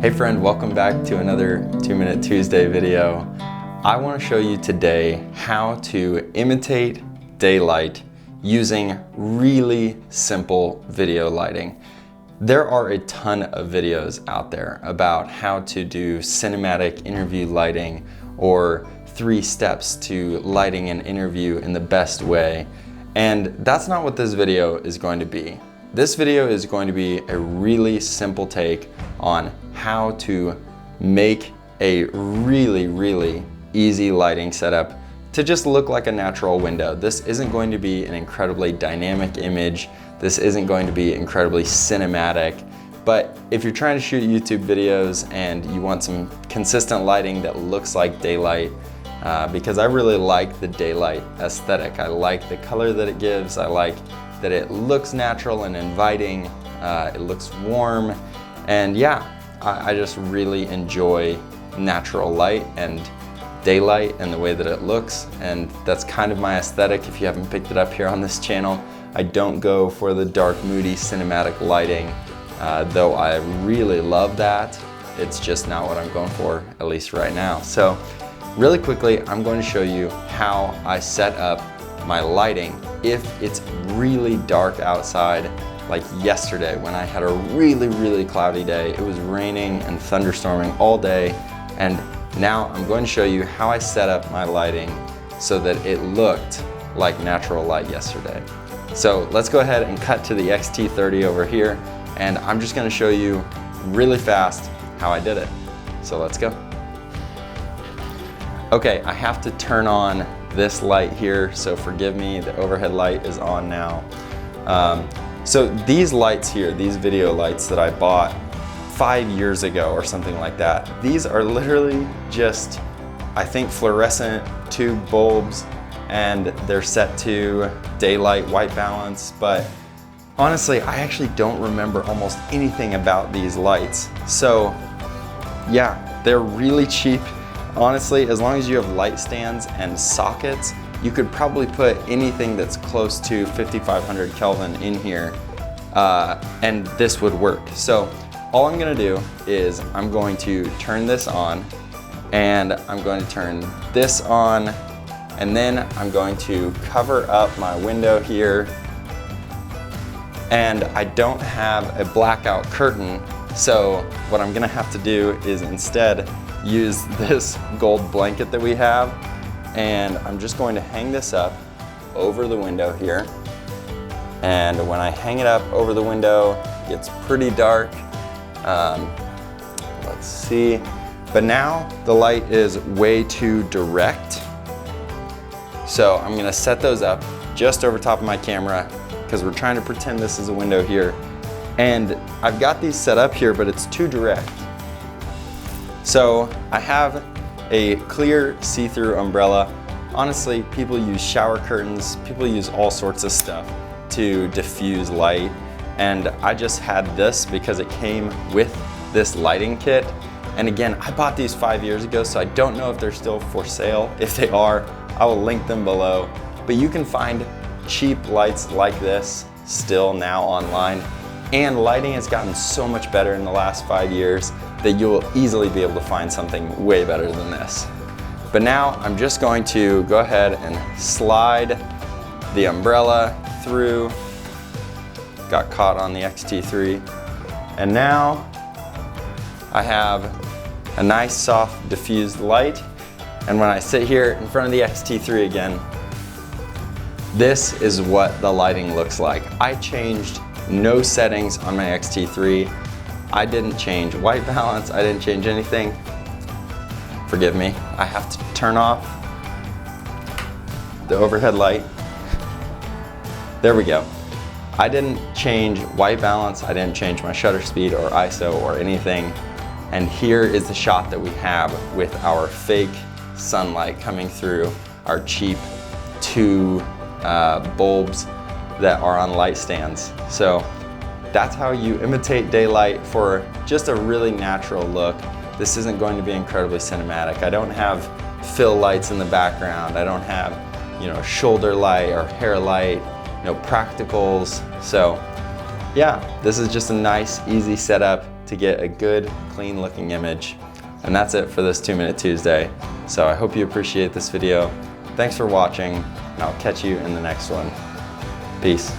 Hey friend, welcome back to another 2 Minute Tuesday video. I want to show you today how to imitate daylight using really simple video lighting. There are a ton of videos out there about how to do cinematic interview lighting or 3 steps to lighting an interview in the best way. And that's not what this video is going to be. This video is going to be a really simple take on how to make a really easy lighting setup to just look like a natural window. This isn't going to be an incredibly dynamic image. This isn't going to be incredibly cinematic. But if you're trying to shoot YouTube videos and you want some consistent lighting that looks like daylight, because I really like the daylight aesthetic. I like the color that it gives. I like that it looks natural and inviting. It looks warm. And yeah, I just really enjoy natural light and daylight and the way that it looks. And that's kind of my aesthetic if you haven't picked it up here on this channel. I don't go for the dark, moody, cinematic lighting, though I really love that. It's just not what I'm going for, at least right now. So really quickly, I'm going to show you how I set up my lighting if it's really dark outside, like yesterday when I had a really cloudy day. It was raining and thunderstorming all day, and now I'm going to show you how I set up my lighting so that it looked like natural light yesterday. So let's go ahead and cut to the XT3 over here, and I'm just going to show you really fast how I did it. So let's go. Okay, I have to turn on this light here, so forgive me, the overhead light is on now. So these lights here, these video lights that I bought 5 years ago or something like that, these are literally just, I think, fluorescent tube bulbs, and they're set to daylight white balance. But honestly, I actually don't remember almost anything about these lights. So yeah, they're really cheap. Honestly, as long as you have light stands and sockets, you could probably put anything that's close to 5500 Kelvin in here, and this would work. So all I'm gonna do is I'm going to turn this on, and I'm going to turn this on, and then I'm going to cover up my window here. And I don't have a blackout curtain, so what I'm gonna have to do is instead use this gold blanket that we have, and I'm just going to hang this up over the window here. And when I hang it up over the window, it's pretty dark. Let's see. But now the light is way too direct. So I'm gonna set those up just over top of my camera because we're trying to pretend this is a window here. And I've got these set up here, but it's too direct. So I have a clear see-through umbrella. Honestly, people use shower curtains, people use all sorts of stuff to diffuse light. And I just had this because it came with this lighting kit. And again, I bought these 5 years ago, so I don't know if they're still for sale. If they are, I will link them below. But you can find cheap lights like this still now online. And lighting has gotten so much better in the last 5 years that you'll easily be able to find something way better than this. But now I'm just going to go ahead and slide the umbrella through. Got caught on the XT3. And now I have a nice soft diffused light. And when I sit here in front of the XT3 again, this is what the lighting looks like. I changed no settings on my XT3. I didn't change white balance, I didn't change anything. Forgive me, I have to turn off the overhead light. There we go. I didn't change white balance, I didn't change my shutter speed or ISO or anything. And here is the shot that we have with our fake sunlight coming through our cheap 2 bulbs that are on light stands. So that's how you imitate daylight for just a really natural look. This isn't going to be incredibly cinematic. I don't have fill lights in the background. I don't have, shoulder light or hair light, no practicals. So yeah, this is just a nice, easy setup to get a good, clean looking image. And that's it for this 2-Minute Tuesday. So I hope you appreciate this video. Thanks for watching, and I'll catch you in the next one. Peace.